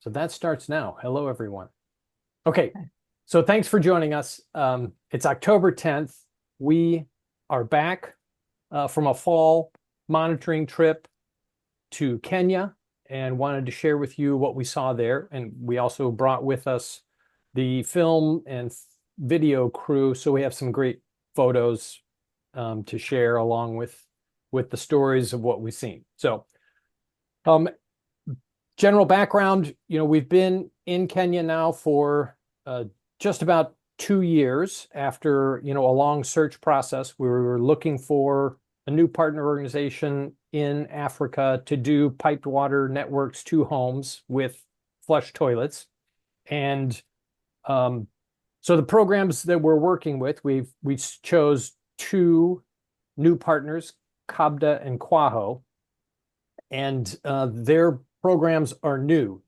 So that starts now. Hello, everyone. Okay, so thanks for joining us. It's October 10th. We are back from a fall monitoring trip to Kenya and wanted to share with you what we saw there. And we also brought with us the film and video crew, so we have some great photos to share along with the stories of what we've seen. So, general background, we've been in Kenya now for just about 2 years after, a long search process. We were looking for a new partner organization in Africa to do piped water networks to homes with flush toilets. And so the programs that we're working with, we chose 2 new partners, Kabda and Kwaho, and their programs are new.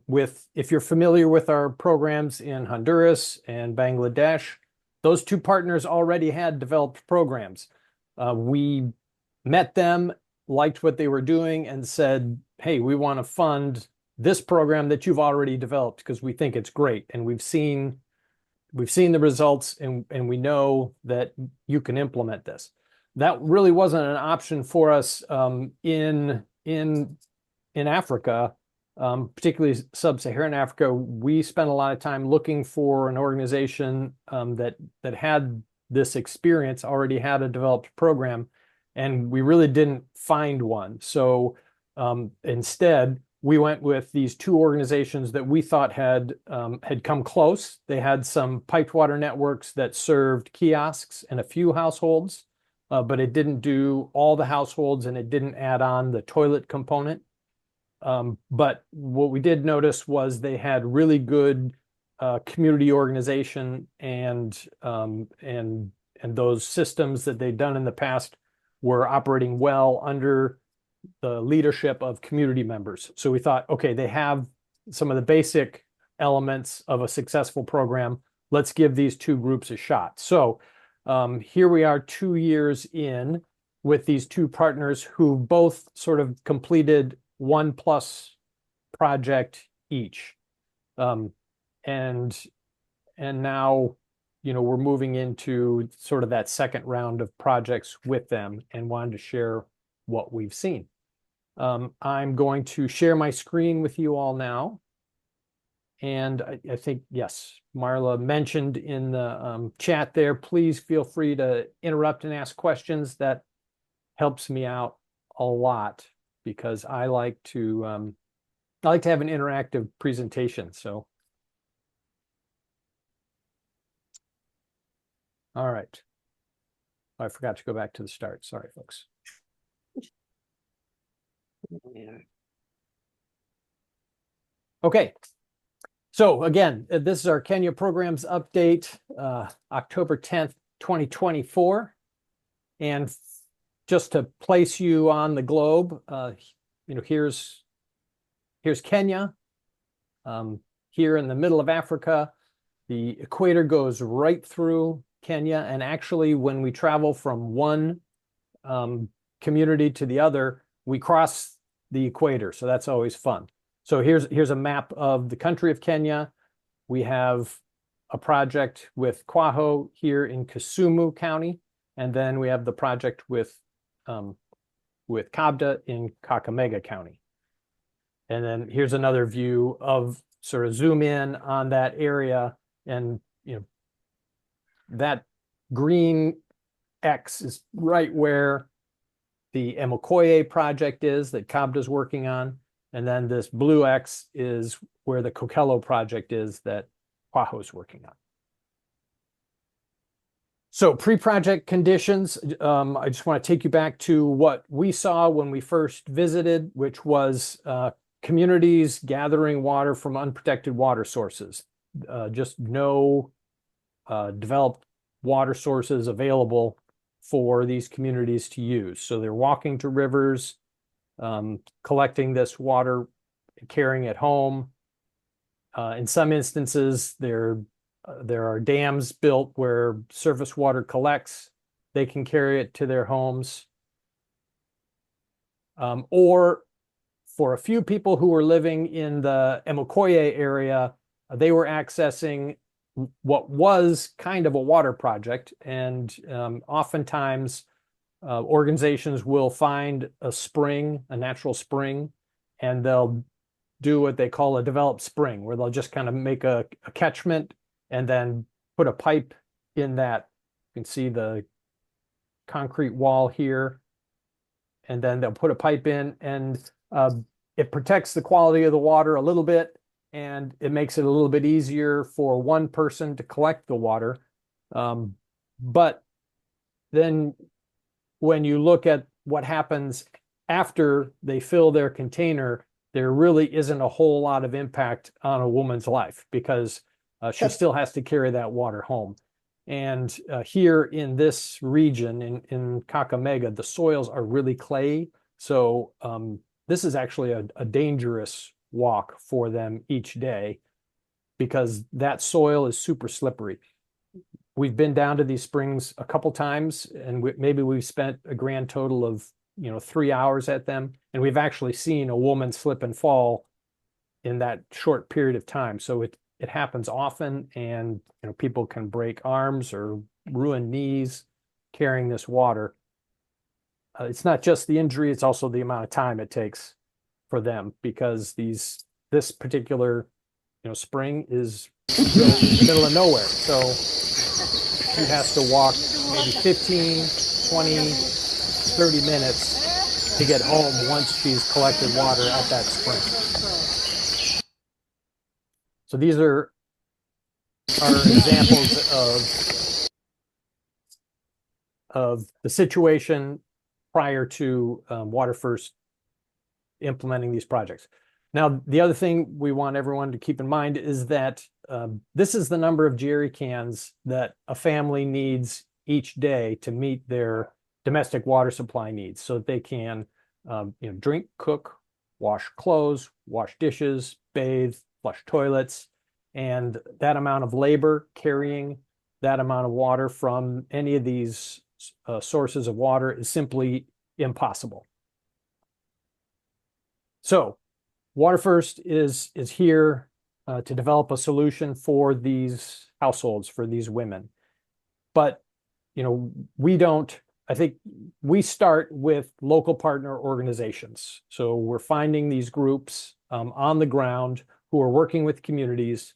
If you're familiar with our programs in Honduras and Bangladesh, those 2 partners already had developed programs. We met them, liked what they were doing, and said, hey, we want to fund this program that you've already developed because we think it's great. And we've seen the results, and we know that you can implement this. That really wasn't an option for us in Africa, particularly sub-Saharan Africa. We spent a lot of time looking for an organization that had this experience, already had a developed program, and we really didn't find one. So instead, we went with these 2 organizations that we thought had come close. They had some piped water networks that served kiosks and a few households, but it didn't do all the households, and it didn't add on the toilet component. But what we did notice was they had really good community organization, and those systems that they'd done in the past were operating well under the leadership of community members. So we thought, okay, they have some of the basic elements of a successful program. Let's give these 2 groups a shot. So here we are 2 years in with these 2 partners who both sort of completed 1+ project each. And now, we're moving into sort of that second round of projects with them and wanted to share what we've seen. I'm going to share my screen with you all now. And I think, yes, Marla mentioned in the chat there, please feel free to interrupt and ask questions. That helps me out a lot because I like to have an interactive presentation. So, all right. Oh, I forgot to go back to the start. Sorry, folks. Okay. So again, this is our Kenya programs update, October 10th, 2024. And just to place you on the globe, here's Kenya. Here in the middle of Africa, the equator goes right through Kenya. And actually, when we travel from one community to the other, we cross the equator. So that's always fun. So here's a map of the country of Kenya. We have a project with Kwaho here in Kisumu County, and then we have the project with Kabda in Kakamega County. And then here's another view of sort of zoom in on that area, and that green X is right where the Emokoye project is that Kabda's working on. And then this blue X is where the Kokelo project is that Kwaho's working on. So pre-project conditions, I just want to take you back to what we saw when we first visited, which was communities gathering water from unprotected water sources. Just no developed water sources available for these communities to use. So they're walking to rivers, collecting this water, carrying it home. In some instances, there are dams built where surface water collects. They can carry it to their homes. Or for a few people who were living in the Emokoye area, they were accessing what was kind of a water project. And oftentimes organizations will find a spring, a natural spring, and they'll do what they call a developed spring, where they'll just kind of make a catchment and then put a pipe in that. You can see the concrete wall here, and then they'll put a pipe in, and it protects the quality of the water a little bit, and it makes it a little bit easier for one person to collect the water. But then when you look at what happens after they fill their container, there really isn't a whole lot of impact on a woman's life, because she still has to carry that water home. And here in this region, in Kakamega, the soils are really clay. So this is actually a dangerous walk for them each day, because that soil is super slippery. We've been down to these springs a couple times, and maybe we've spent a grand total of 3 hours at them, and we've actually seen a woman slip and fall in that short period of time. So it happens often, and people can break arms or ruin knees carrying this water. It's not just the injury, it's also the amount of time it takes for them, because this particular spring is in the middle of nowhere. So she has to walk maybe 15, 20, 30 minutes to get home once she's collected water at that spring. So these are examples of the situation prior to WaterFirst implementing these projects. Now, the other thing we want everyone to keep in mind is that this is the number of jerry cans that a family needs each day to meet their domestic water supply needs, so that they can drink, cook, wash clothes, wash dishes, bathe, flush toilets. And that amount of labor carrying that amount of water from any of these sources of water is simply impossible. So WaterFirst is here to develop a solution for these households, for these women. But I think we start with local partner organizations. So we're finding these groups on the ground who are working with communities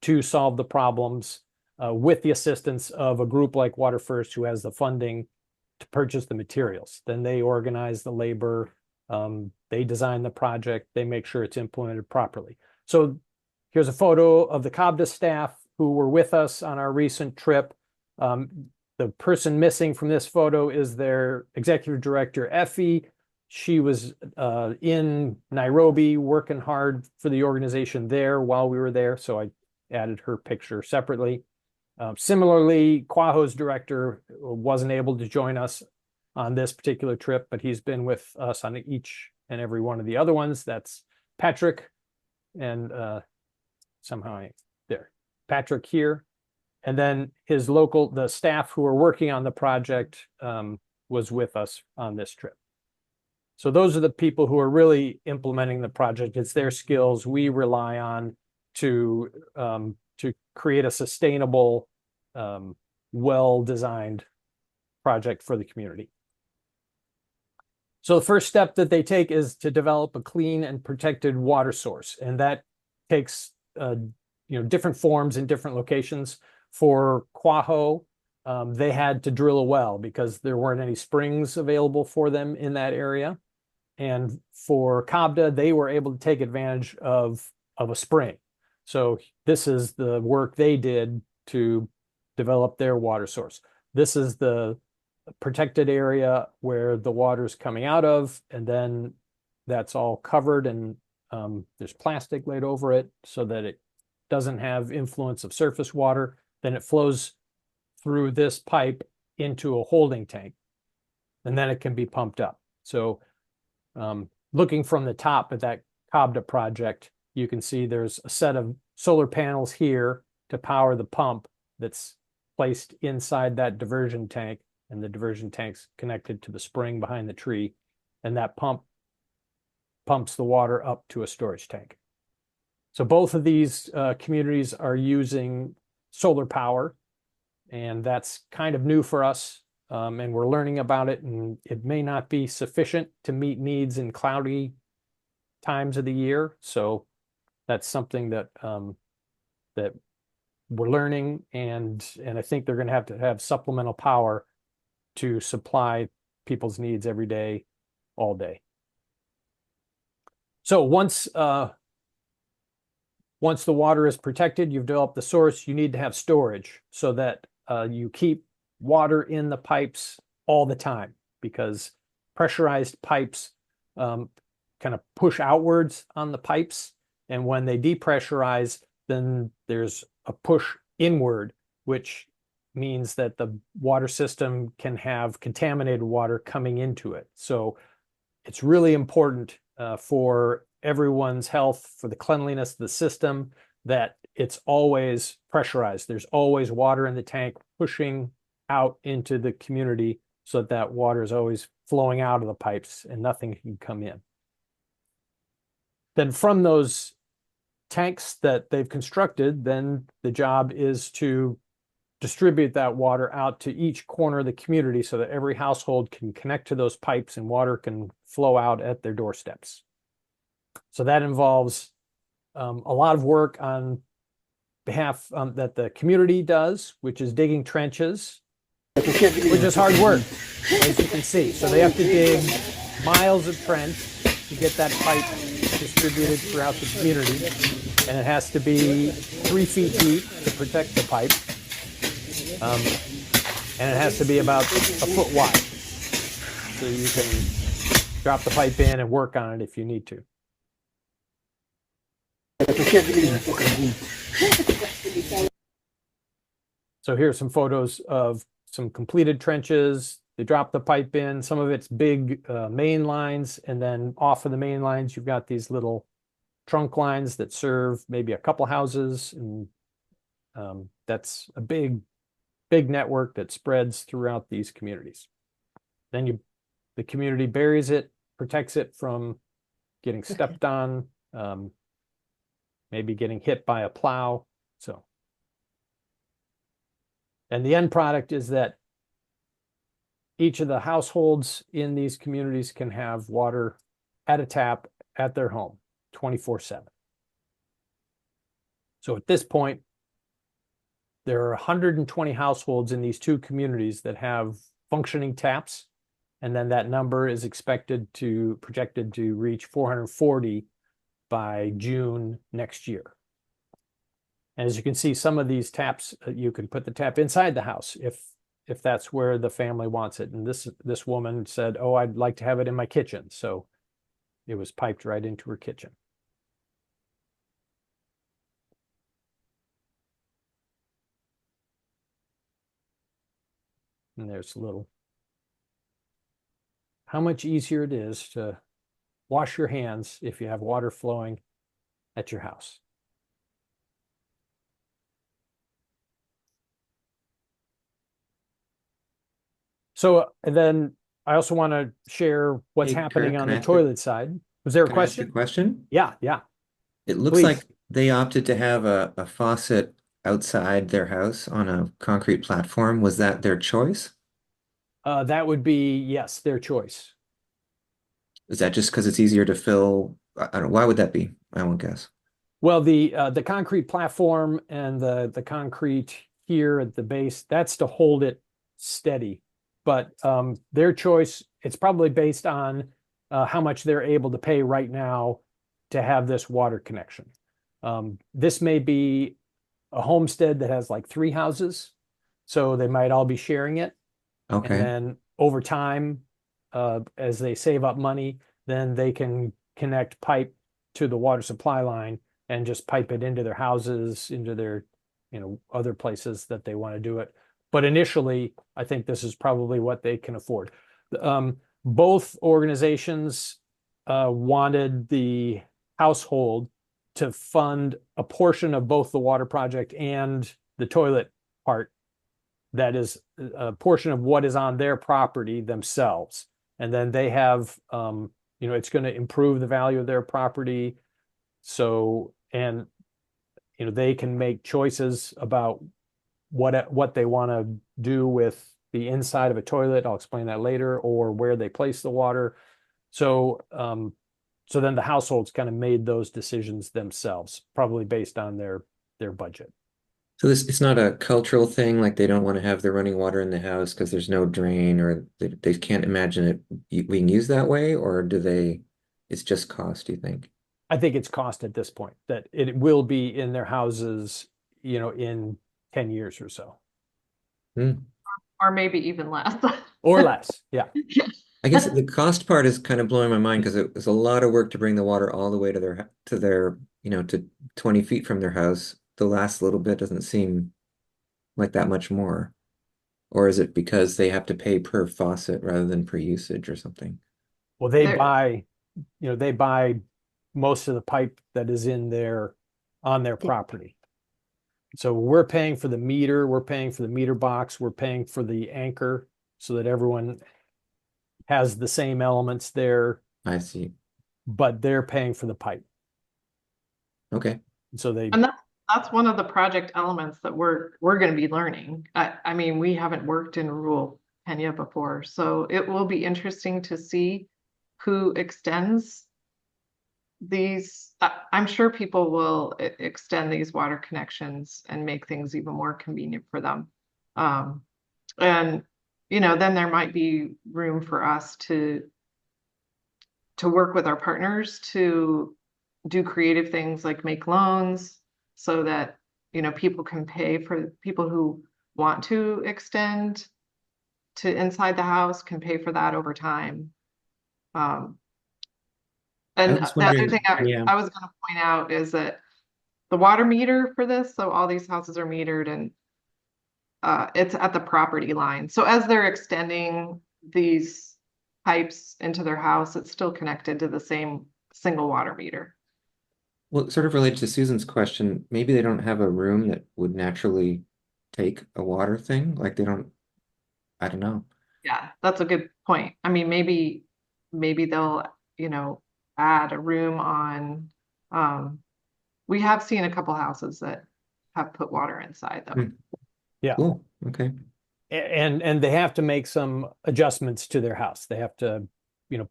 to solve the problems with the assistance of a group like WaterFirst, who has the funding to purchase the materials. Then they organize the labor, they design the project, they make sure it's implemented properly. So here's a photo of the Kabda staff who were with us on our recent trip. The person missing from this photo is their executive director, Effie. She was in Nairobi working hard for the organization there while we were there, so I added her picture separately. Similarly, Kwaho's director wasn't able to join us on this particular trip, but he's been with us on each and every one of the other ones. That's Patrick, and Patrick here. And then the staff who are working on the project was with us on this trip. So those are the people who are really implementing the project. It's their skills we rely on to create a sustainable, well-designed project for the community. So the first step that they take is to develop a clean and protected water source, and that takes different forms in different locations. For Kwaho, they had to drill a well because there weren't any springs available for them in that area. And for Kabda, they were able to take advantage of a spring. So this is the work they did to develop their water source. This is the protected area where the water is coming out of, and then that's all covered, and there's plastic laid over it so that it doesn't have influence of surface water. Then it flows through this pipe into a holding tank, and then it can be pumped up. So looking from the top at that Kabda project, you can see there's a set of solar panels here to power the pump that's placed inside that diversion tank, and the diversion tank's connected to the spring behind the tree. And that pump pumps the water up to a storage tank. So both of these communities are using solar power, and that's kind of new for us. And we're learning about it, and it may not be sufficient to meet needs in cloudy times of the year. So that's something that that we're learning, and I think they're going to have supplemental power to supply people's needs every day, all day. So once the water is protected, you've developed the source, you need to have storage so that you keep water in the pipes all the time, because pressurized pipes kind of push outwards on the pipes. And when they depressurize, then there's a push inward, which means that the water system can have contaminated water coming into it. So it's really important for everyone's health, for the cleanliness of the system, that it's always pressurized. There's always water in the tank pushing out into the community, so that that water is always flowing out of the pipes and nothing can come in. Then from those tanks that they've constructed, then the job is to distribute that water out to each corner of the community so that every household can connect to those pipes and water can flow out at their doorsteps. So that involves a lot of work on behalf that the community does, which is digging trenches, which is hard work, as you can see. So they have to dig miles of trench to get that pipe distributed throughout the community. And it has to be 3 feet deep to protect the pipe. And it has to be about a foot wide. So you can drop the pipe in and work on it if you need to. So here's some photos of some completed trenches. They drop the pipe in. Some of it's big main lines, and then off of the main lines, you've got these little trunk lines that serve maybe a couple houses, and that's a big network that spreads throughout these communities. Then the community buries it, protects it from getting stepped on, maybe getting hit by a plow. So, and the end product is that each of the households in these communities can have water at a tap at their home 24/7. So at this point, there are 120 households in these two communities that have functioning taps, and then that number is projected to reach 440 by June next year. And as you can see, some of these taps, you can put the tap inside the house if that's where the family wants it. And this woman said, "Oh, I'd like to have it in my kitchen." So it was piped right into her kitchen. And there's a little, how much easier it is to wash your hands if you have water flowing at your house. So then I also want to share what's Hey, happening Kirk, on the toilet side. Was there a can I ask you a question? question? Yeah. It looks Please. like they opted to have a faucet outside their house on a concrete platform. Was that their choice? That would be, yes, their choice. Is that just because it's easier to fill? I don't know. Why would that be? I won't guess. Well, the concrete platform and the concrete here at the base, that's to hold it steady. But their choice, it's probably based on how much they're able to pay right now to have this water connection. This may be a homestead that has like 3 houses, so they might all be sharing it. And Okay. then over time, as they save up money, then they can connect pipe to the water supply line and just pipe it into their houses, into their, other places that they want to do it. But initially, I think this is probably what they can afford. Both organizations wanted the household to fund a portion of both the water project and the toilet part. That is a portion of what is on their property themselves. And then they have, it's going to improve the value of their property. So, and they can make choices about what they want to do with the inside of a toilet. I'll explain that later, or where they place the water. So, so then the households kind of made those decisions themselves, probably based on their budget. So it's not a cultural thing, like they don't want to have the running water in the house because there's no drain, or they can't imagine it being used that way, or do they, it's just cost, do you think? I think it's cost at this point that it will be in their houses, in 10 years or so, Hmm. Or maybe even less. or less. Yeah. I guess the cost part is kind of blowing my mind because it was a lot of work to bring the water all the way to their, to 20 feet from their house. The last little bit doesn't seem like that much more. Or is it because they have to pay per faucet rather than per usage or something? Well, There, they buy most of the pipe that is on their property. So we're paying for the meter, we're paying for the meter box, we're paying for the anchor so that everyone has the same elements there, I see. but they're paying for the pipe. Okay. So and that's one of the project elements that we're going to be learning. I mean, we haven't worked in rural Kenya before, so it will be interesting to see who extends these. I'm sure people will extend these water connections and make things even more convenient for them. And then there might be room for us to work with our partners to do creative things like make loans so that people can pay for people who want to extend to inside the house can pay for that over time. Um, I and was the other wondering, thing I, yeah. I was going to point out is that the water meter for this, so all these houses are metered and it's at the property line. So as they're extending these pipes into their house, it's still connected to the same single water meter. Well, sort of related to Susan's question, maybe they don't have a room that would naturally take a water thing. Like they don't, I don't know. Yeah, that's a good point. I mean, maybe they'll, add a room on. Um, we have seen a couple houses that have put water inside though. Hmm. yeah. Cool. Okay. And they have to make some adjustments to their house. They have to,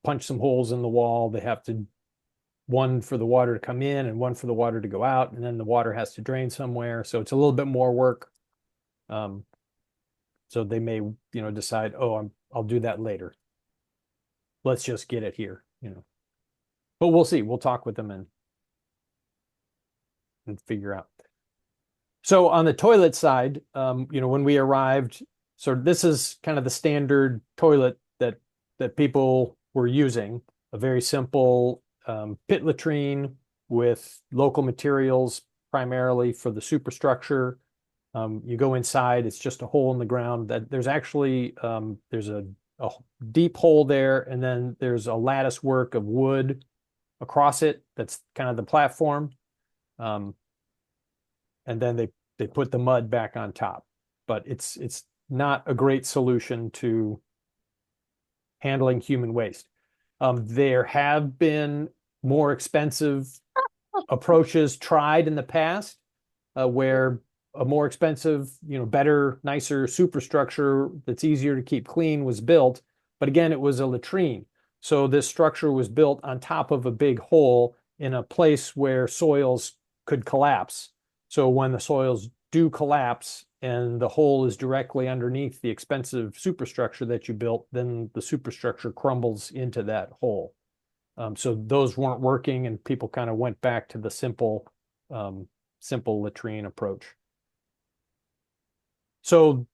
punch some holes in the wall. They have to, one for the water to come in and one for the water to go out, and then the water has to drain somewhere. So it's a little bit more work. So they may, decide, oh, I'll do that later. Let's just get it here, But we'll see. We'll talk with them and figure out. So on the toilet side, when we arrived, so this is kind of the standard toilet that people were using, a very simple pit latrine with local materials, primarily for the superstructure. You go inside, it's just a hole in the ground. That there's actually there's a deep hole there, and then there's a lattice work of wood across it. That's kind of the platform. And then they put the mud back on top. But it's not a great solution to handling human waste. There have been more expensive approaches tried in the past, where a more expensive, better, nicer superstructure that's easier to keep clean was built. But again, it was a latrine. So this structure was built on top of a big hole in a place where soils could collapse. So when the soils do collapse and the hole is directly underneath the expensive superstructure that you built, then the superstructure crumbles into that hole. So those weren't working, and people kind of went back to the simple latrine approach. So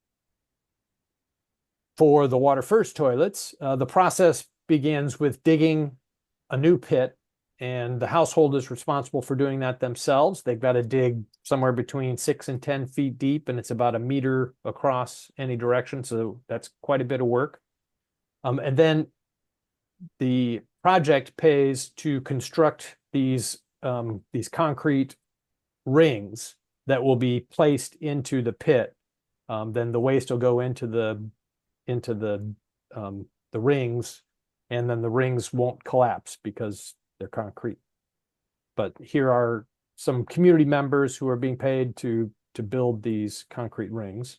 for the water first toilets, the process begins with digging a new pit, and the household is responsible for doing that themselves. They've got to dig somewhere between 6 and 10 feet deep, and it's about a meter across any direction. So that's quite a bit of work. And then the project pays to construct these concrete rings that will be placed into the pit. Then the waste will go into the rings, and then the rings won't collapse because they're concrete. But here are some community members who are being paid to build these concrete rings.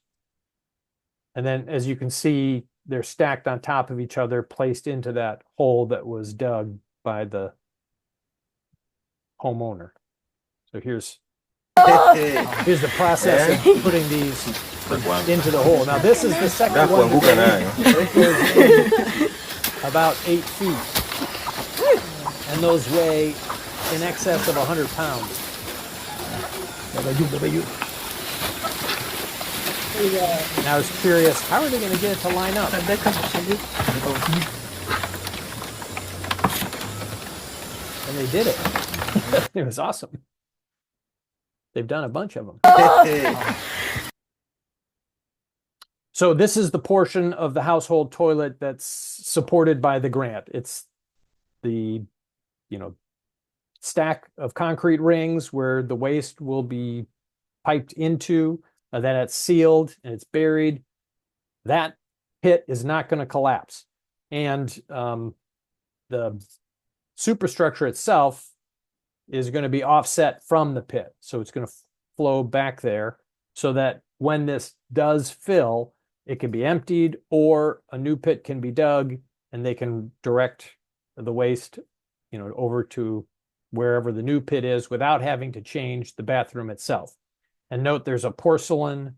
And then, as you can see, they're stacked on top of each other, placed into that hole that was dug by the homeowner. So here's the process of putting these into the hole. Now this is the second one that goes in about 8 feet, and those weigh in excess of 100 pounds. And I was curious, how are they going to get it to line up? And they did it. It was awesome. They've done a bunch of them. So this is the portion of the household toilet that's supported by the grant. It's the, stack of concrete rings where the waste will be piped into, and then it's sealed and it's buried. That pit is not going to collapse. And the superstructure itself is going to be offset from the pit. So it's going to flow back there so that when this does fill, it can be emptied or a new pit can be dug and they can direct the waste, over to wherever the new pit is without having to change the bathroom itself. And note there's a porcelain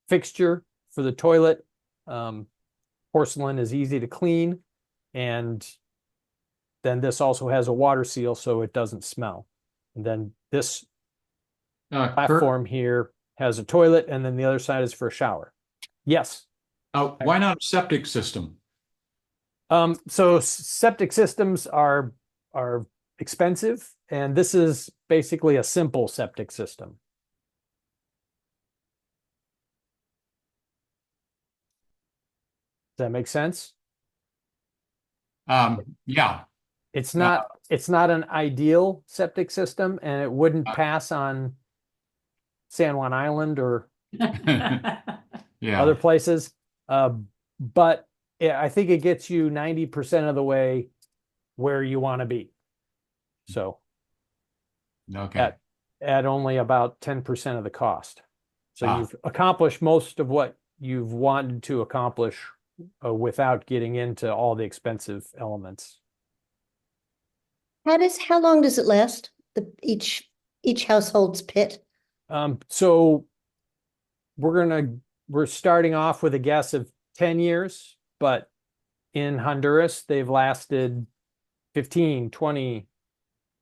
fixture for the toilet. Porcelain is easy to clean, and then this also has a water seal so it doesn't smell. And then this platform here has a toilet, and then the other side is for a shower. Yes. Why not a septic system? So septic systems are expensive, and this is basically a simple septic system. Does that make sense? Yeah. It's not an ideal septic system, and it wouldn't pass on San Juan Island or other places. But I think it gets you 90% of the way where you want to be. So at only about 10% of the cost. So you've accomplished most of what you've wanted to accomplish without getting into all the expensive elements. How long does it last? Each household's pit? So we're starting off with a guess of 10 years, but in Honduras, they've lasted 15, 20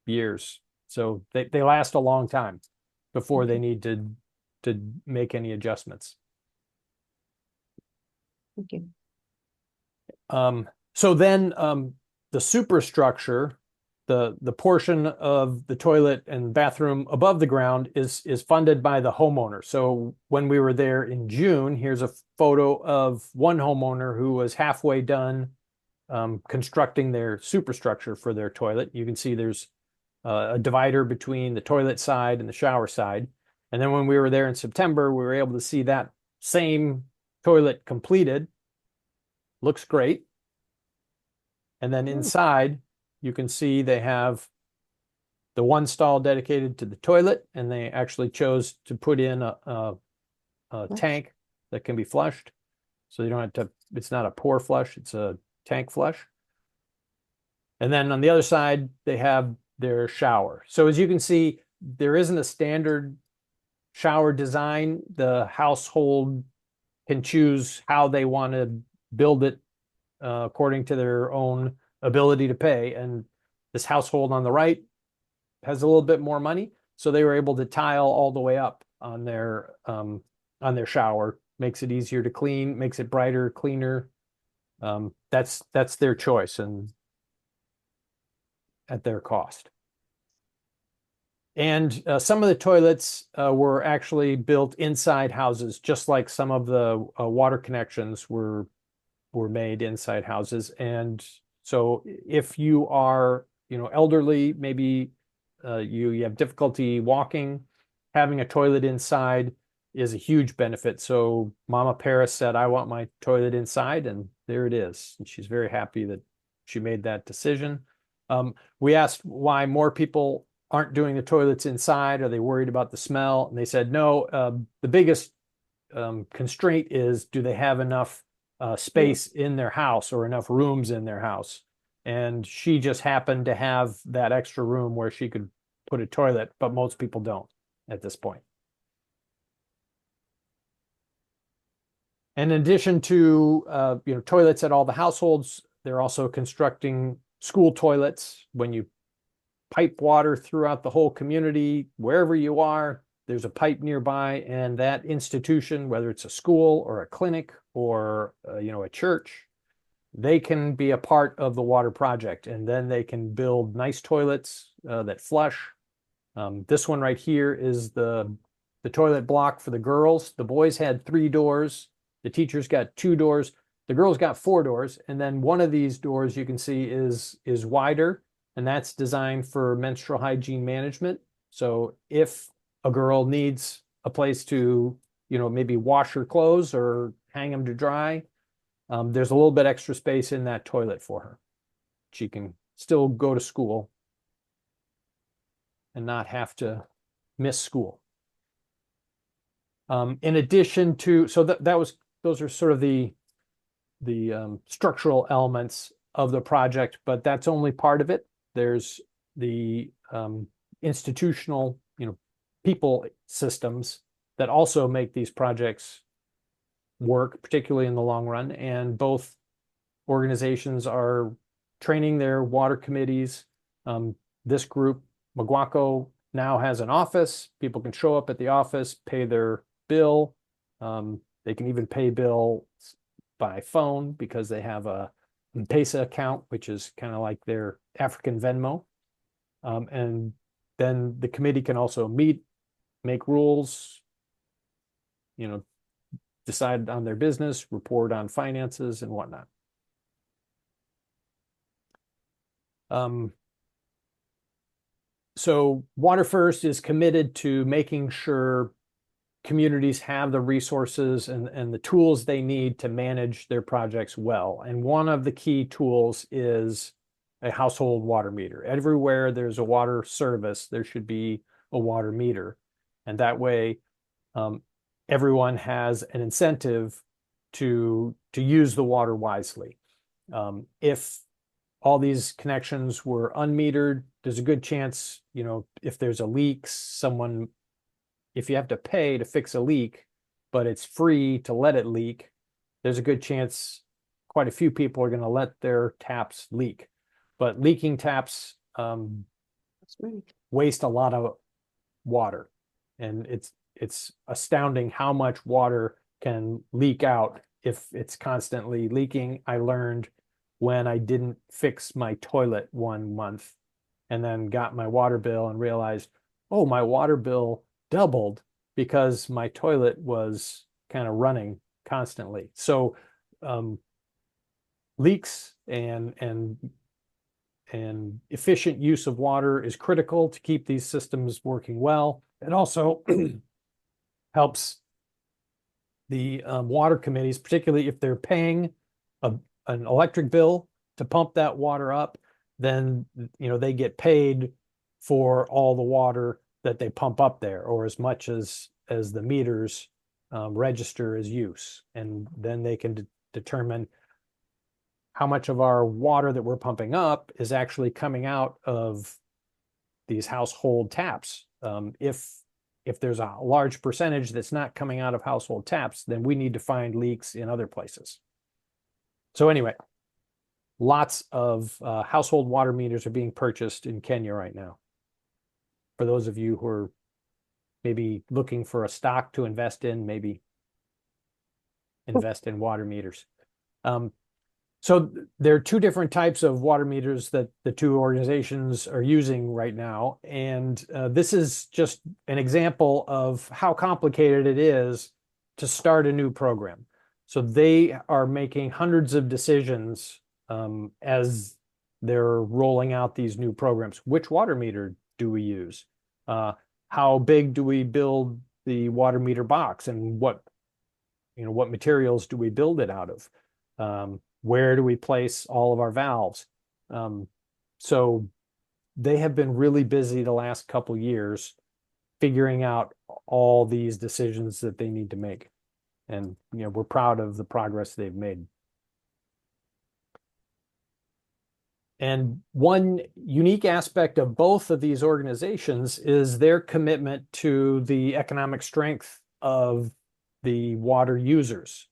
years. So they last a long time before they need to make any adjustments. Thank you. So then the superstructure, the portion of the toilet and bathroom above the ground is funded by the homeowner. So when we were there in June, here's a photo of one homeowner who was halfway done constructing their superstructure for their toilet. You can see there's a divider between the toilet side and the shower side. And then when we were there in September, we were able to see that same toilet completed. Looks great. And then inside, you can see they have the one stall dedicated to the toilet, and they actually chose to put in a tank that can be flushed. So you don't have to, it's not a pour flush, it's a tank flush. And then on the other side, they have their shower. So as you can see, there isn't a standard shower design. The household can choose how they want to build it according to their own ability to pay. And this household on the right has a little bit more money, so they were able to tile all the way up on their shower. Makes it easier to clean, makes it brighter, cleaner. That's their choice and at their cost. And some of the toilets were actually built inside houses, just like some of the water connections were made inside houses. And so if you are, elderly, maybe you have difficulty walking, having a toilet inside is a huge benefit. So Mama Paris said, I want my toilet inside, and there it is. And she's very happy that she made that decision. We asked why more people aren't doing the toilets inside. Are they worried about the smell? And they said no. The biggest constraint is, do they have enough space in their house or enough rooms in their house? And she just happened to have that extra room where she could put a toilet, but most people don't at this point. And in addition to toilets at all the households, they're also constructing school toilets. When you pipe water throughout the whole community, wherever you are, there's a pipe nearby, and that institution, whether it's a school or a clinic or a church, they can be a part of the water project, and then they can build nice toilets that flush. This one right here is the toilet block for the girls. The boys had 3 doors. The teachers got 2 doors. The girls got 4 doors. And then one of these doors you can see is wider, and that's designed for menstrual hygiene management. So if a girl needs a place to, maybe wash her clothes or hang them to dry, there's a little bit extra space in that toilet for her. She can still go to school and not have to miss school. In addition to, so those are sort of the structural elements of the project, but that's only part of it. There's the institutional, people systems that also make these projects work, particularly in the long run. And both organizations are training their water committees. This group, McGuaco, now has an office. People can show up at the office, pay their bill. They can even pay bills by phone because they have a M-Pesa account, which is kind of like their African Venmo. And then the committee can also meet, make rules, decide on their business, report on finances and whatnot. So Water First is committed to making sure communities have the resources and the tools they need to manage their projects well. And one of the key tools is a household water meter. Everywhere there's a water service, there should be a water meter. And that way, everyone has an incentive to use the water wisely. If all these connections were unmetered, there's a good chance, if there's a leak, if you have to pay to fix a leak, but it's free to let it leak, there's a good chance quite a few people are going to let their taps leak. But leaking taps waste a lot of water. And it's astounding how much water can leak out if it's constantly leaking. I learned when I didn't fix my toilet one month and then got my water bill and realized, oh, my water bill doubled because my toilet was kind of running constantly. So leaks and efficient use of water is critical to keep these systems working well. It also helps the water committees, particularly if they're paying an electric bill to pump that water up, then they get paid for all the water that they pump up there, or as much as the meters register as use. And then they can determine how much of our water that we're pumping up is actually coming out of these household taps. If there's a large percentage that's not coming out of household taps, then we need to find leaks in other places. So anyway, lots of household water meters are being purchased in Kenya right now. For those of you who are maybe looking for a stock to invest in, maybe invest in water meters. So there are 2 different types of water meters that the 2 organizations are using right now. And this is just an example of how complicated it is to start a new program. So they are making hundreds of decisions as they're rolling out these new programs. Which water meter do we use? How big do we build the water meter box, and what materials do we build it out of? Where do we place all of our valves? So they have been really busy the last couple years figuring out all these decisions that they need to make. And, we're proud of the progress they've made. And one unique aspect of both of these organizations is their commitment to the economic strength of the water users.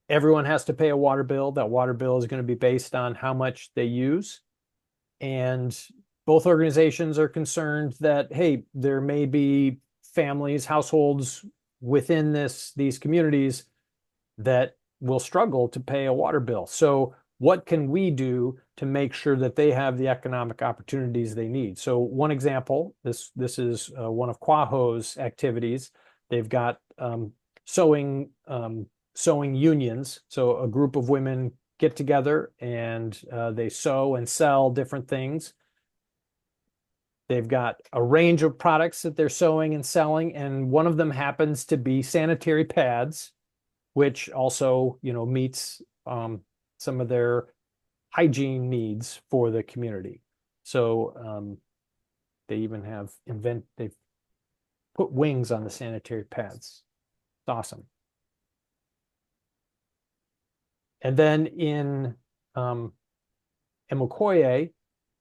Everyone has to pay a water bill. That water bill is going to be based on how much they use. And both organizations are concerned that, hey, there may be families, households within these communities that will struggle to pay a water bill. So what can we do to make sure that they have the economic opportunities they need? So one example, this is one of Quaho's activities. They've got sewing unions. So a group of women get together and they sew and sell different things. They've got a range of products that they're sewing and selling, and one of them happens to be sanitary pads, which also, meets some of their hygiene needs for the community. So they even they've put wings on the sanitary pads. It's awesome. And then in Emukoye,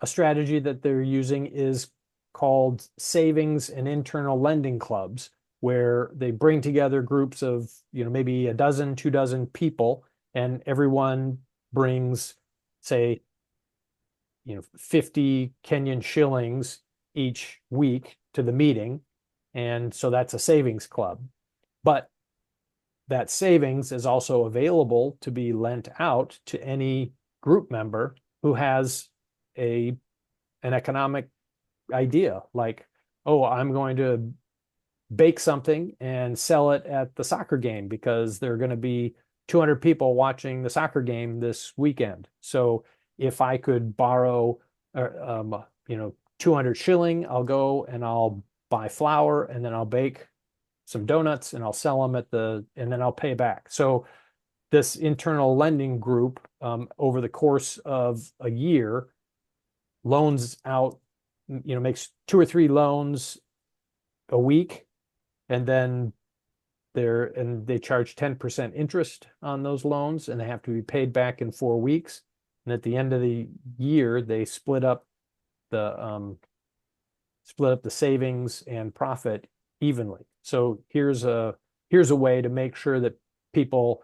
a strategy that they're using is called savings and internal lending clubs, where they bring together groups of, maybe a dozen, 2 dozen people, and everyone brings, say, 50 Kenyan shillings each week to the meeting. And so that's a savings club. But that savings is also available to be lent out to any group member who has an economic idea, like, oh, I'm going to bake something and sell it at the soccer game because there are going to be 200 people watching the soccer game this weekend. So if I could borrow 200 shilling, I'll go and I'll buy flour, and then I'll bake some donuts and I'll sell them and then I'll pay back. So this internal lending group, over the course of a year, loans out, makes 2 or 3 loans a week, and then they charge 10% interest on those loans, and they have to be paid back in 4 weeks. And at the end of the year, they split up the savings and profit evenly. So here's a way to make sure that people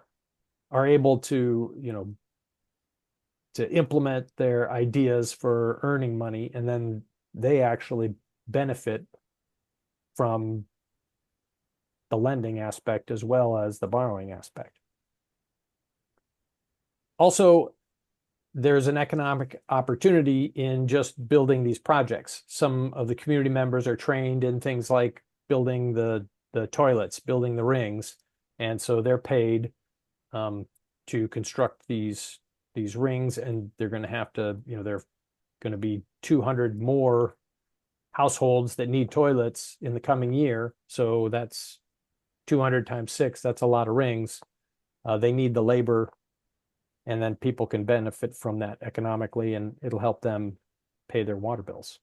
are able to, to implement their ideas for earning money, and then they actually benefit from the lending aspect as well as the borrowing aspect. Also, there's an economic opportunity in just building these projects. Some of the community members are trained in things like building the toilets, building the rings, and so they're paid to construct these rings, and they're going to have to, they're going to be 200 more households that need toilets in the coming year. So that's 200 times 6. That's a lot of rings. They need the labor, and then people can benefit from that economically, and it'll help them pay their water bills.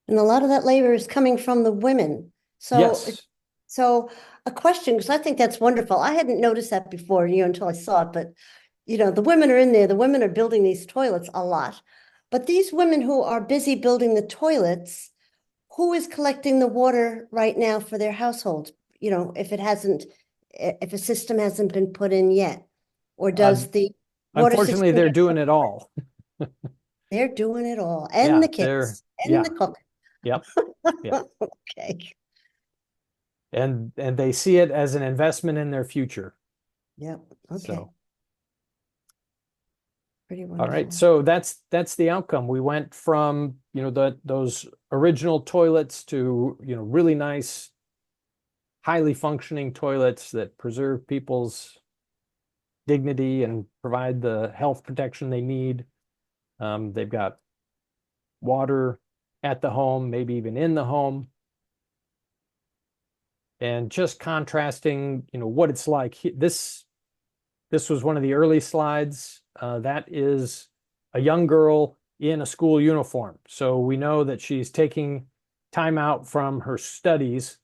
And a lot of that labor is coming from the women. So, Yes. So a question, because I think that's wonderful. I hadn't noticed that before, until I saw it, but the women are in there. The women are building these toilets a lot. But these women who are busy building the toilets, who is collecting the water right now for their households? If a system hasn't been put in yet, or does the water Unfortunately, system they're doing it all. They're doing it all, and Yeah, the kids, and yeah. the cooking. Yep. Yeah. Okay. And they see it as an investment in their future. Yep. Okay. So, Pretty all wonderful. right. So that's the outcome. We went from, those original toilets to, really nice, highly functioning toilets that preserve people's dignity and provide the health protection they need. They've got water at the home, maybe even in the home. And just contrasting, what it's like. This was one of the early slides. that is a young girl in a school uniform. So we know that she's taking time out from her studies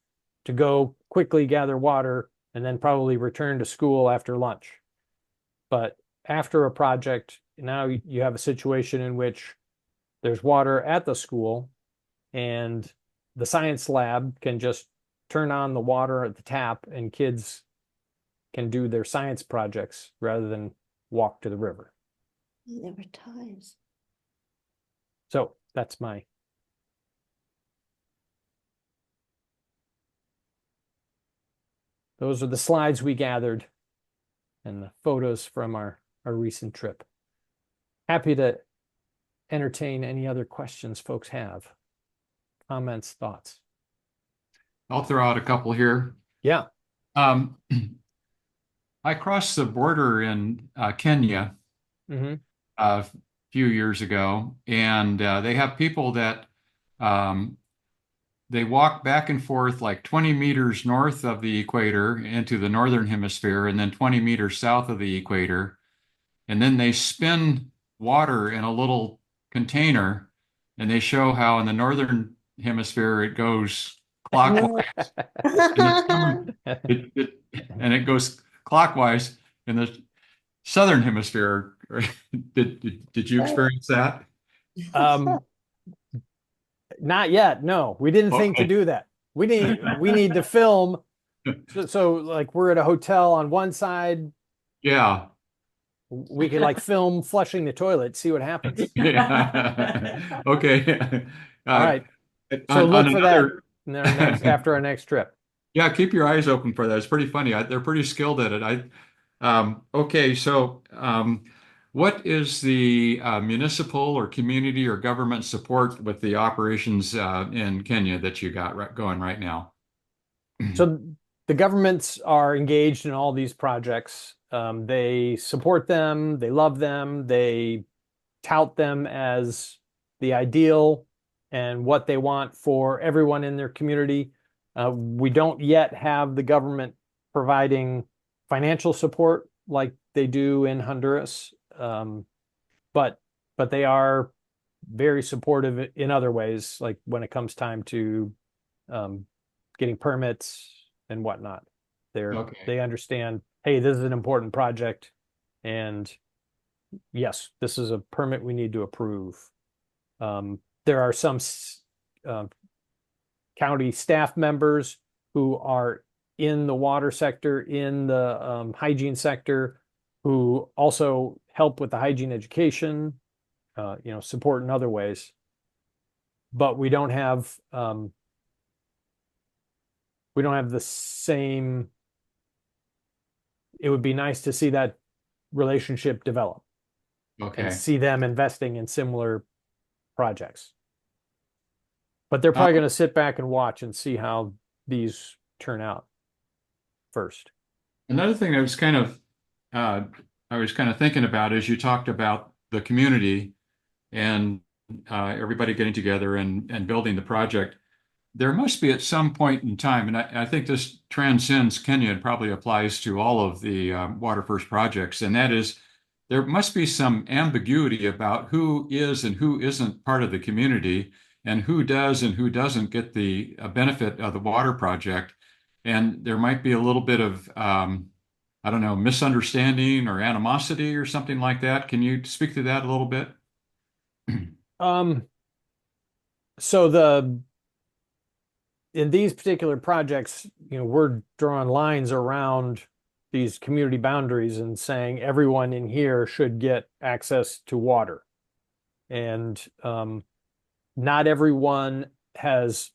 to go quickly gather water and then probably return to school after lunch. But after a project, now you have a situation in which there's water at the school and the science lab can just turn on the water at the tap and kids can do their science projects rather than walk to the river. There were ties. So that's my. Those are the slides we gathered and the photos from our recent trip. Happy to entertain any other questions folks have. Comments, thoughts. I'll throw out a couple here. Yeah. I crossed the border in Kenya Mm-hmm. a few years ago, and they have people that they walk back and forth like 20 meters north of the equator into the northern hemisphere, and then 20 meters south of the equator, and then they spin water in a little container, and they show how in the northern hemisphere it goes clockwise, and it goes clockwise in the southern hemisphere. Did you experience that? Not yet. No, we didn't think to Okay. do that. We need to film. So like we're at a hotel on one side, Yeah. we could like film flushing the toilet, see what happens. Yeah. Okay. All right. So On look for another, that after our next trip. yeah, keep your eyes open for that. It's pretty funny. They're pretty skilled at it. Okay, so what is the municipal or community or government support with the operations in Kenya that you got going right now? So the governments are engaged in all these projects. They support them, they love them, they tout them as the ideal and what they want for everyone in their community. We don't yet have the government providing financial support like they do in Honduras, but they are very supportive in other ways, like when it comes time to getting permits and whatnot. They understand, hey, this is an important project, and yes, this is a permit we need to approve. There are some county staff members who are in the water sector, in the hygiene sector, who also help with the hygiene education, support in other ways. But we don't have the same. It would be nice to see that relationship develop Okay. and see them investing in similar projects. But they're probably going to sit back and watch and see how these turn out first. Another thing I was kind of thinking about is you talked about the community and everybody getting together and building the project. There must be at some point in time, and I think this transcends Kenya and probably applies to all of the Water First projects, and that is there must be some ambiguity about who is and who isn't part of the community and who does and who doesn't get the benefit of the water project. And there might be a little bit of, I don't know, misunderstanding or animosity or something like that. Can you speak to that a little bit? So in these particular projects, we're drawing lines around these community boundaries and saying everyone in here should get access to water. And not everyone has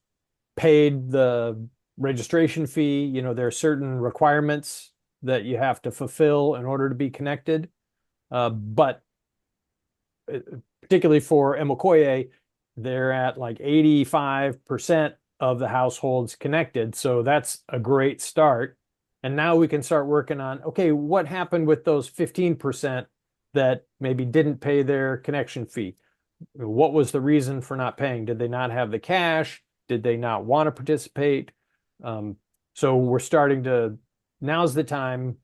paid the registration fee. There are certain requirements that you have to fulfill in order to be connected. But particularly for Emokoye, they're at like 85% of the households connected. So that's a great start. And now we can start working on, okay, what happened with those 15% that maybe didn't pay their connection fee? What was the reason for not paying? Did they not have the cash? Did they not want to participate? So we're starting to, now's the time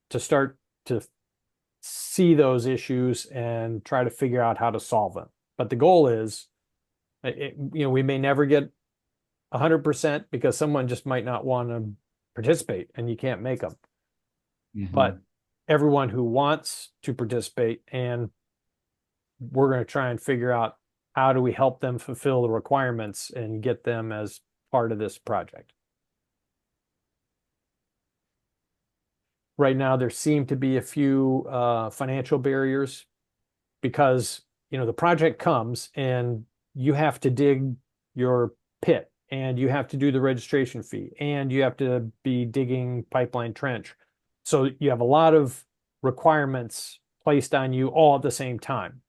to start to see see those issues and try to figure out how to solve them. But the goal is, we may never get 100% because someone just might not want to participate and you can't make them. But everyone who wants to participate, and we're going to try and figure out how do we help them fulfill the requirements and get them as part of this project. Right now, there seem to be a few financial barriers because, the project comes and you have to dig your pit and you have to do the registration fee and you have to be digging pipeline trench. So you have a lot of requirements placed on you all at the same time.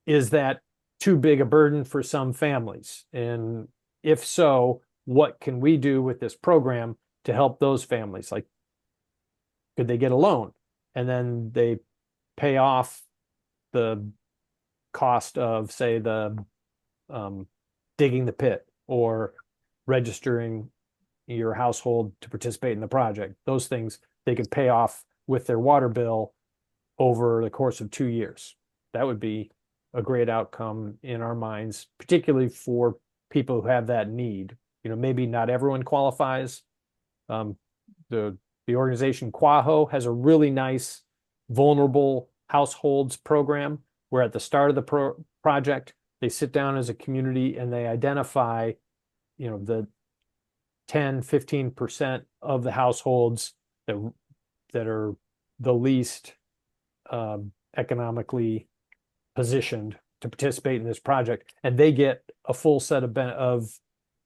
Is that too big a burden for some families? And if so, what can we do with this program to help those families? Like, could they get a loan and then they pay off the cost of, say, the digging the pit or registering your household to participate in the project? Those things they could pay off with their water bill over the course of 2 years. That would be a great outcome in our minds, particularly for people who have that need. Maybe not everyone qualifies. The organization Quaho has a really nice vulnerable households program where at the start of the project, they sit down as a community and they identify, the 10-15% of the households that are the least economically positioned to participate in this project, and they get a full set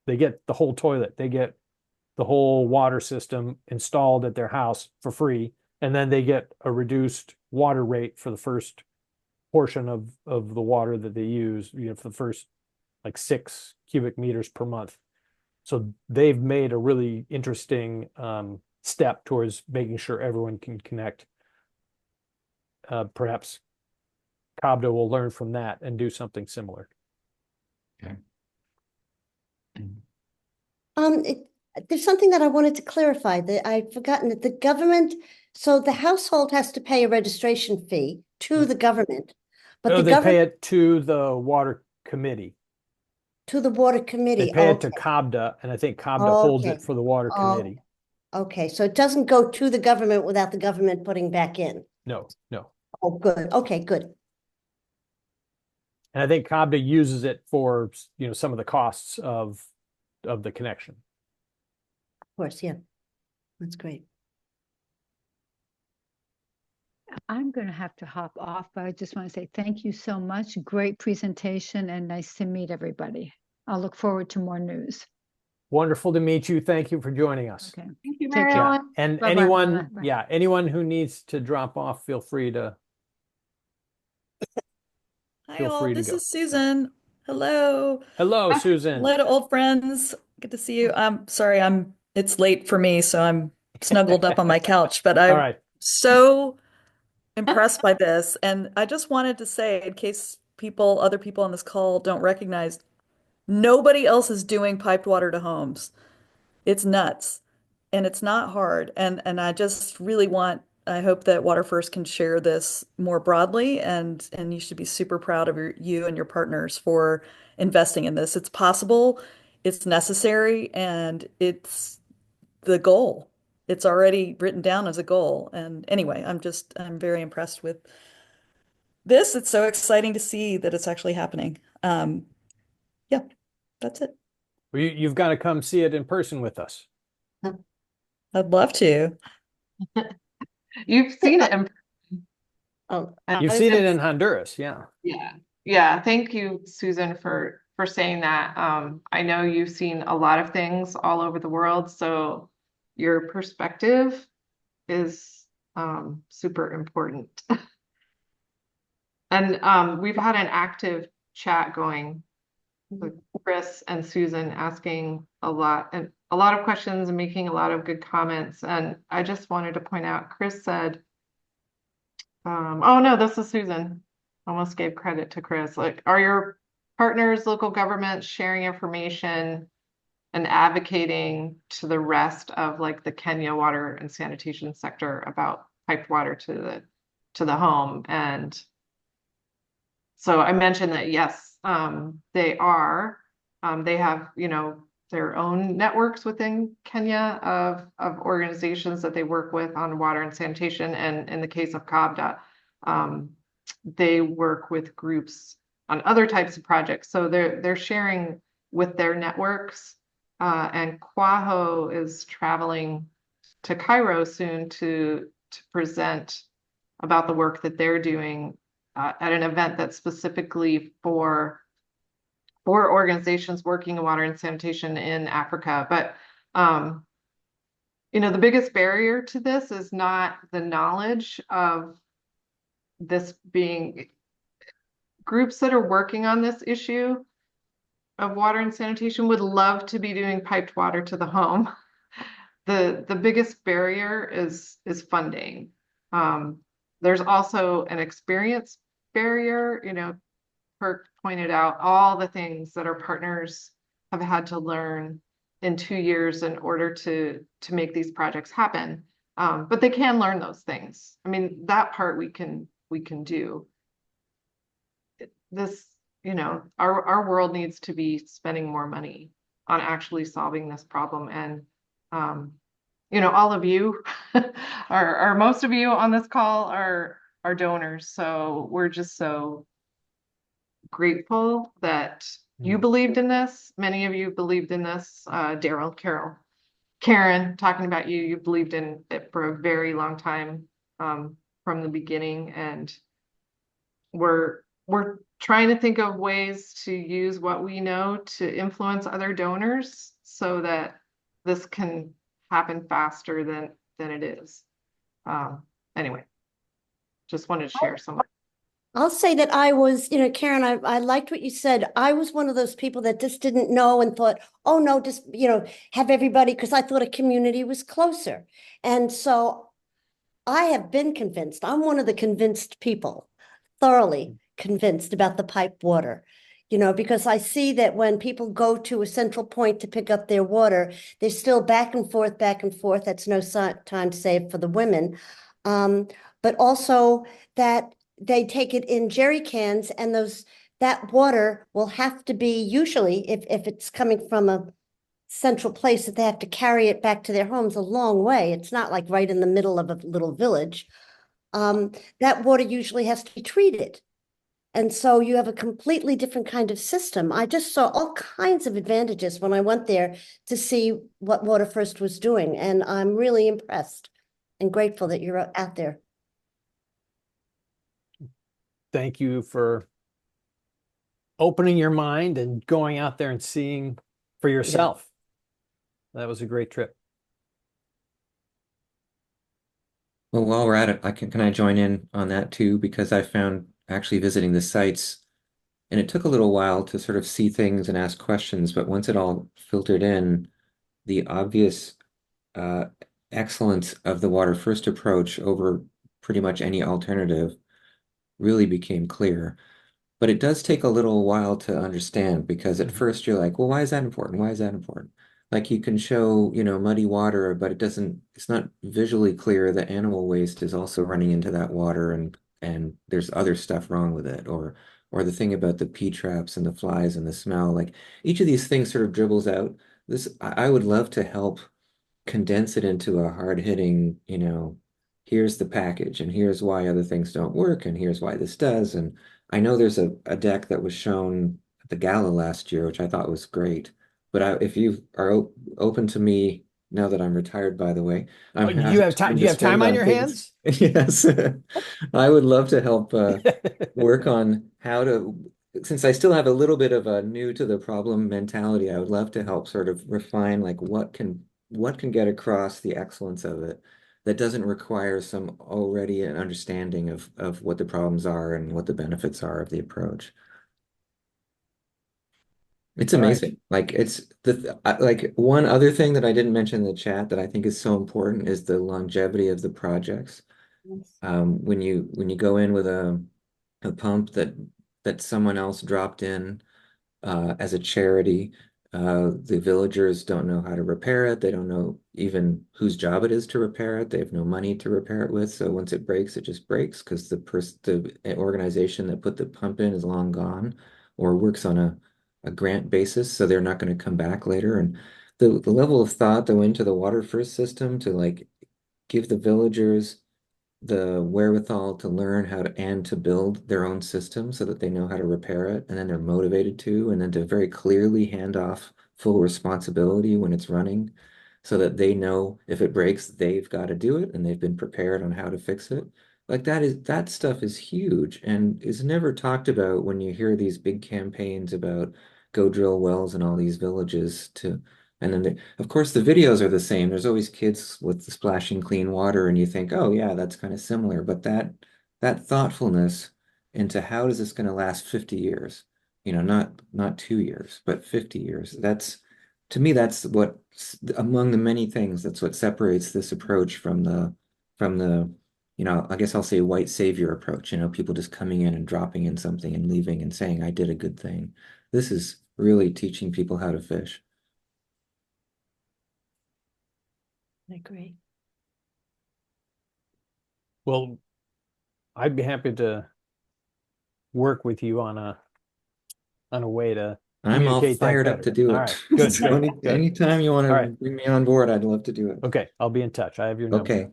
they get the whole toilet, they get the whole water system installed at their house for free, and then they get a reduced water rate for the first portion of the water that they use, for the first like 6 cubic meters per month. So they've made a really interesting step towards making sure everyone can connect. Perhaps Cabda will learn from that and do something similar. Okay. There's something that I wanted to clarify that I'd forgotten that the government, so the household has to pay a registration fee to the government, but No, the they pay government it to the water committee. to the water committee. They pay it to Okay. Cabda, and I think Cabda holds Okay. it for the water Oh. committee. Okay, so it doesn't go to the government without the government putting back in. No. Oh, good. Okay, good. Of And I think Cabda uses it for, some of the costs of the connection. course, yeah. That's great. I'm going to have to hop off, but I just want to say thank you so much. Great presentation and nice to meet everybody. I'll look forward to more news. Wonderful to meet you. Thank you for joining us. Okay. Thank you, Take Mary care. Ellen. And Bye-bye. anyone, Bye-bye. anyone who needs to drop off, feel free to. Hi Feel all, free to this go. is Susan. Hello. Hello, Susan. Hello to old friends. Good to see you. I'm sorry, it's late for me, so I'm snuggled up on my couch, but All I'm right. so impressed by this. And I just wanted to say, in case other people on this call don't recognize, nobody else is doing piped water to homes. It's nuts. And it's not hard. And I just really I hope that Water First can share this more broadly, and you should be super proud of you and your partners for investing in this. It's possible, it's necessary, and it's the goal. It's already written down as a goal. And anyway, I'm very impressed with this. It's so exciting to see that it's actually happening. Yeah, that's it. Well, you've got to come see it in person with us. I'd love to. You've seen it in Oh, I You've was seen gonna it in Honduras, yeah. Yeah. Thank you, Susan, for saying that. I know you've seen a lot of things all over the world, so your perspective is super important. And we've had an active chat going with Chris and Susan asking a lot of questions and making a lot of good comments. And I just wanted to point out, Chris said, oh no, this is Susan. Almost gave credit to Chris. Like, are your partners, local governments sharing information and advocating to the rest of like the Kenya water and sanitation sector about piped water to the home. And so I mentioned that, yes, they are. They have, you know, their own networks within Kenya of organizations that they work with on water and sanitation. And in the case of KABDA, they work with groups on other types of projects. So they're sharing with their networks. And Kwaho is traveling to Cairo soon to present about the work that they're doing at an event that's specifically for organizations working in water and sanitation in Africa. But you know, the biggest barrier to this is not the knowledge of this being groups that are working on this issue of water and sanitation would love to be doing piped water to the home. The biggest barrier is funding. There's also an experience barrier. You know, Kirk pointed out all the things that our partners have had to learn in 2 years in order to make these projects happen. But they can learn those things. I mean, that part we can do. This, you know, our world needs to be spending more money on actually solving this problem. And you know, all of you or most of you on this call are donors. So we're just so grateful that you believed in this. Many of you believed in this. Daryl, Carol, Karen, talking about you, you believed in it for a very long time from the beginning. And we're trying to think of ways to use what we know to influence other donors so that this can happen faster than it is. Anyway, just wanted to share some. I'll say that I was, you know, Karen, I liked what you said. I was one of those people that just didn't know and thought, oh no, just, you know, have everybody, because I thought a community was closer. And so I have been convinced. I'm one of the convinced people, thoroughly convinced about the piped water, you know, because I see that when people go to a central point to pick up their water, they're still back and forth, back and forth. That's no time saved for the women. But also that they take it in jerry cans, and that water will have to be, usually if it's coming from a central place, that they have to carry it back to their homes a long way. It's not like right in the middle of a little village. That water usually has to be treated. And so you have a completely different kind of system. I just saw all kinds of advantages when I went there to see what Water First was doing. And I'm really impressed and grateful that you're out there. Thank you for opening your mind and going out there and seeing for yourself. That was a great trip. Well, while we're at it, can I join in on that too? Because I found actually visiting the sites, and it took a little while to sort of see things and ask questions, but once it all filtered in, the obvious excellence of the Water First approach over pretty much any alternative really became clear. But it does take a little while to understand, because at first you're like, well, why is that important? Why is that important? Like, you can show, you know, muddy water, but it's not visually clear that animal waste is also running into that water, and there's other stuff wrong with it, or the thing about the P-traps and the flies and the smell. Like, each of these things sort of dribbles out. I would love to help condense it into a hard-hitting, you know, here's the package, and here's why other things don't work, and here's why this does. And I know there's a deck that was shown at the gala last year, which I thought was great. But if you are open to me, now that I'm retired, by the way, Do you have time? Do you have time on your hands? Yes. I would love to help work on how to, since I still have a little bit of a new to the problem mentality, I would love to help sort of refine like what can get across the excellence of it that doesn't require some already an understanding of what the problems are and what the benefits are of the approach. It's All right. amazing. Like, it's like one other thing that I didn't mention in the chat that I think is so important is the longevity of the projects. When you go in with a pump that someone else dropped in as a charity, The villagers don't know how to repair it. They don't know even whose job it is to repair it. They have no money to repair it with. So once it breaks, it just breaks because the organization that put the pump in is long gone or works on a grant basis. So they're not going to come back later. And the level of thought that went into the water first system to like give the villagers the wherewithal to learn how to and to build their own system so that they know how to repair it and then they're motivated to, and then to very clearly hand off full responsibility when it's running so that they know if it breaks, they've got to do it and they've been prepared on how to fix it. Like that stuff is huge and is never talked about when you hear these big campaigns about go drill wells in all these villages to and then, of course, the videos are the same. There's always kids with the splashing clean water, and you think, oh yeah, that's kind of similar. But that thoughtfulness into how is this going to last 50 years? You know, not 2 years, but 50 years. That's to me, that's what among the many things, that's what separates this approach from the, I guess I'll say white savior approach. People just coming in and dropping in something and leaving and saying, I did a good thing. This is really teaching people how to fish. I agree. Well, I'd be happy to work with you on a way to I'm all communicate that fired up better. to do All it. right, good, So good. anytime you want All to right. bring me on board, I'd love to do it. Okay, I'll be in touch. I have your number. Okay.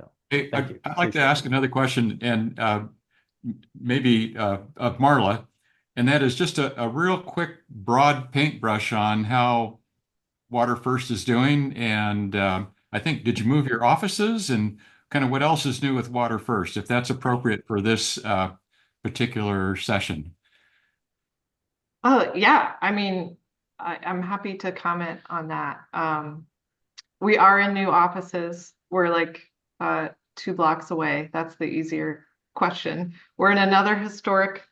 So, Hey, thank you. I'd like to Appreciate ask it. another question, and maybe of Marla, and that is just a real quick, broad paintbrush on how Water First is doing. And I think, did you move your offices, and kind of what else is new with Water First, if that's appropriate for this particular session? Oh, yeah. I mean, I'm happy to comment on that. We are in new offices. We're like 2 blocks away. That's the easier question. We're in another historic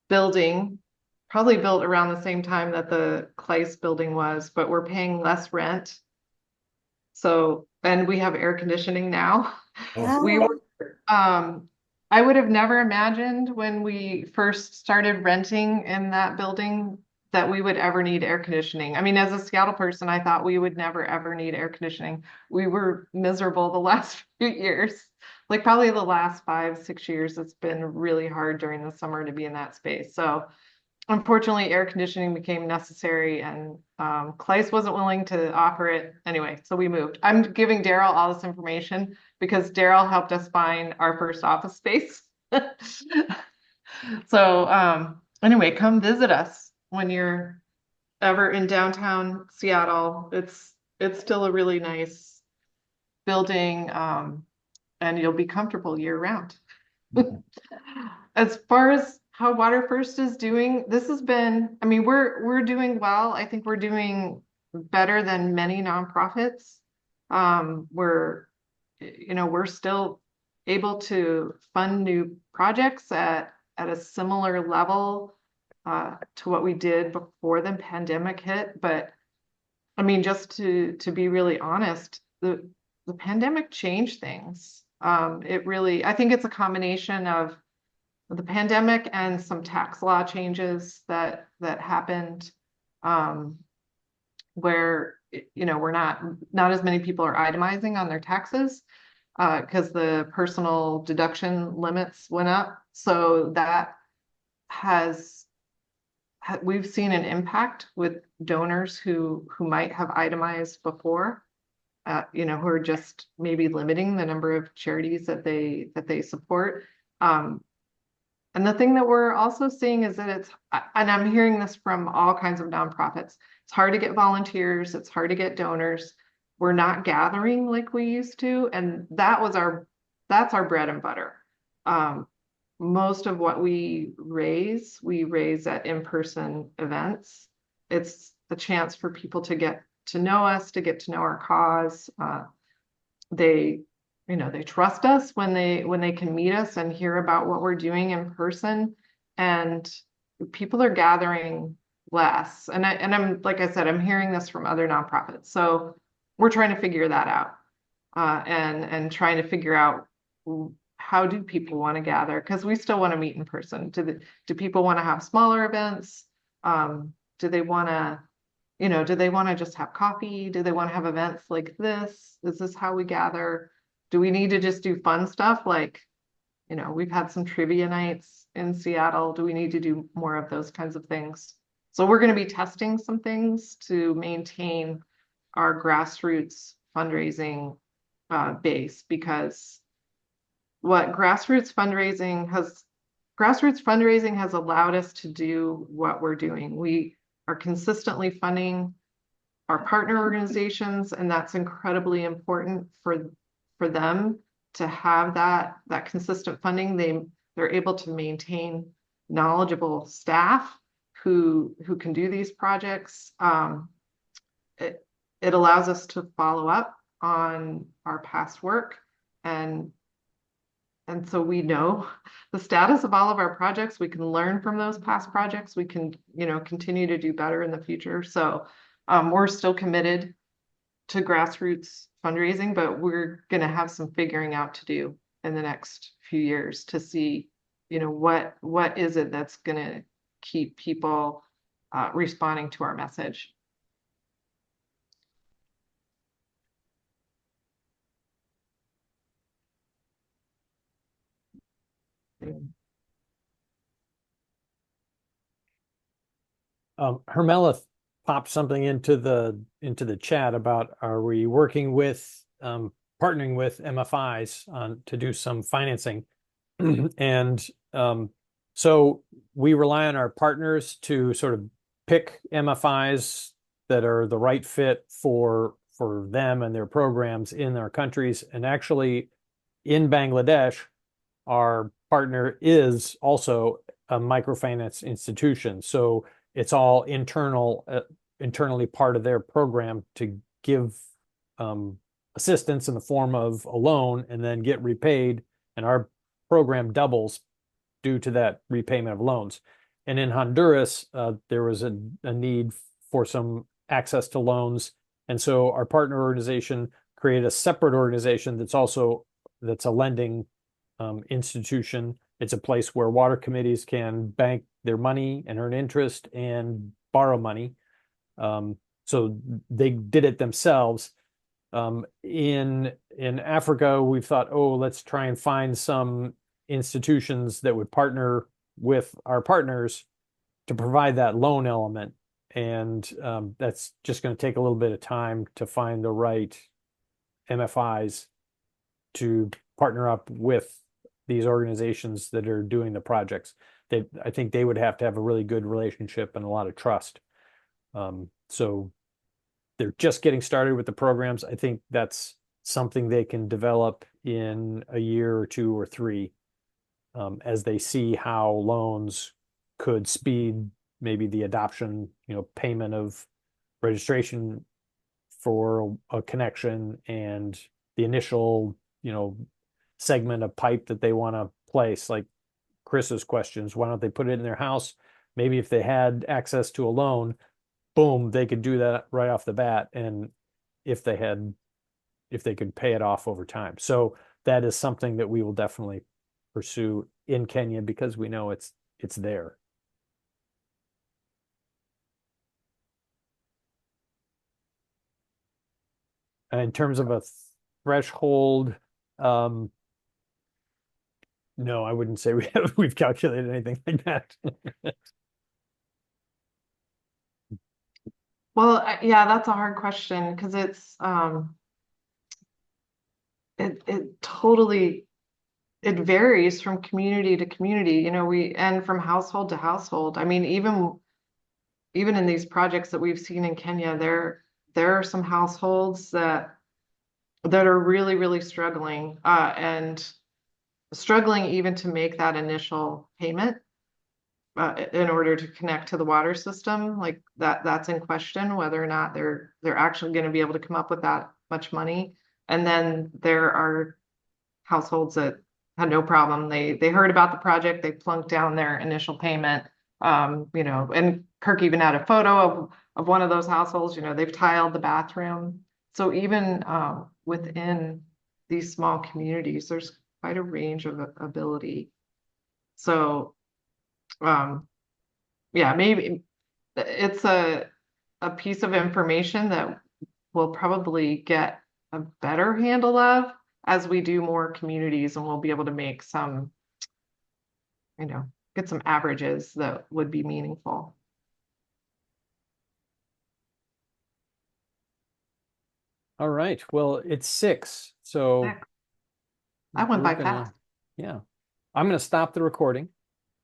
building, probably built around the same time that the Kleist building was, but we're paying less rent. So, and we have air conditioning now. We Oh, were, I would have never imagined when we first started renting in that building that we would ever need air conditioning. I mean, as a Seattle person, I thought we would never ever need air conditioning. We were miserable the last few years, like probably the last 5, 6 years. It's been really hard during the summer to be in that space. So unfortunately, air conditioning became necessary, and Kleist wasn't willing to offer it anyway. So we moved. I'm giving Daryl all this information because Daryl helped us find our first office space. So anyway, come visit us when you're ever in downtown Seattle. It's still a really nice building, and you'll be comfortable year round. As far as how Water First is doing, this has been, I mean, we're doing well. I think we're doing better than many nonprofits. We're still able to fund new projects at a similar level to what we did before the pandemic hit. But I mean, just to be really honest, the pandemic changed things. I think it's a combination of the pandemic and some tax law changes that happened, where we're not as many people are itemizing on their taxes because the personal deduction limits went up. So that we've seen an impact with donors who might have itemized before, who are just maybe limiting the number of charities that they support. And the thing that we're also seeing is that and I'm hearing this from all kinds of nonprofits, it's hard to get volunteers, it's hard to get donors. We're not gathering like we used to, and that's our bread and butter. Most of what we raise at in-person events. It's a chance for people to get to know us, to get to know our cause. They trust us when they can meet us and hear about what we're doing in person, and people are gathering less. And I'm, like I said, I'm hearing this from other nonprofits. So we're trying to figure that out, and trying to figure out how do people want to gather, because we still want to meet in person. Do people want to have smaller events? Do they want to You know, do they want to just have coffee? Do they want to have events like this? Is this how we gather? Do we need to just do fun stuff like, you know, we've had some trivia nights in Seattle. Do we need to do more of those kinds of things? So we're going to be testing some things to maintain our grassroots fundraising base, because what grassroots fundraising has allowed us to do what we're doing. We are consistently funding our partner organizations, and that's incredibly important for them to have that consistent funding. They're able to maintain knowledgeable staff who can do these projects. It allows us to follow up on our past work, and so we know the status of all of our projects. We can learn from those past projects. We can, you know, continue to do better in the future. So we're still committed to grassroots fundraising, but we're going to have some figuring out to do in the next few years to see, you know, what is it that's going to keep people responding to our message. Hermela popped something into the chat about, are we working with partnering with MFIs to do some financing? And so we rely on our partners to sort of pick MFIs that are the right fit for them and their programs in their countries. And actually, in Bangladesh, our partner is also a microfinance institution. So it's all internally part of their program to give assistance in the form of a loan and then get repaid. And our program doubles due to that repayment of loans. And in Honduras, there was a need for some access to loans. And so our partner organization created a separate organization that's a lending institution. It's a place where water committees can bank their money and earn interest and borrow money. So they did it themselves. In Africa, we've thought, oh, let's try and find some institutions that would partner with our partners to provide that loan element. And that's just going to take a little bit of time to find the right MFIs to partner up with these organizations that are doing the projects. I think they would have to have a really good relationship and a lot of trust. So they're just getting started with the programs. I think that's something they can develop in a year or 2 or 3, as they see how loans could speed maybe the adoption, payment of registration for a connection and the initial, segment of pipe that they want to place. Like Chris's questions, why don't they put it in their house? Maybe if they had access to a loan, boom, they could do that right off the bat. And if they could pay it off over time. So that is something that we will definitely pursue in Kenya because we know it's there. And in terms of a threshold, no, I wouldn't say we've calculated anything like that. Well, yeah, that's a hard question because it's it varies from community to community, and from household to household. I mean, even in these projects that we've seen in Kenya, there are some households that are really, really struggling, and struggling even to make that initial payment in order to connect to the water system. Like that's in question whether or not they're actually going to be able to come up with that much money. And then there are households that had no problem. They heard about the project, they plunked down their initial payment. And Kirk even had a photo of one of those households. They've tiled the bathroom. So even within these small communities, there's quite a range of ability. So yeah, maybe it's a piece of information that we'll probably get a better handle of as we do more communities, and we'll be able to make some, get some averages that would be meaningful. All right. Well, it's 6, so I went we're by gonna- fast. Yeah. I'm going to stop the recording.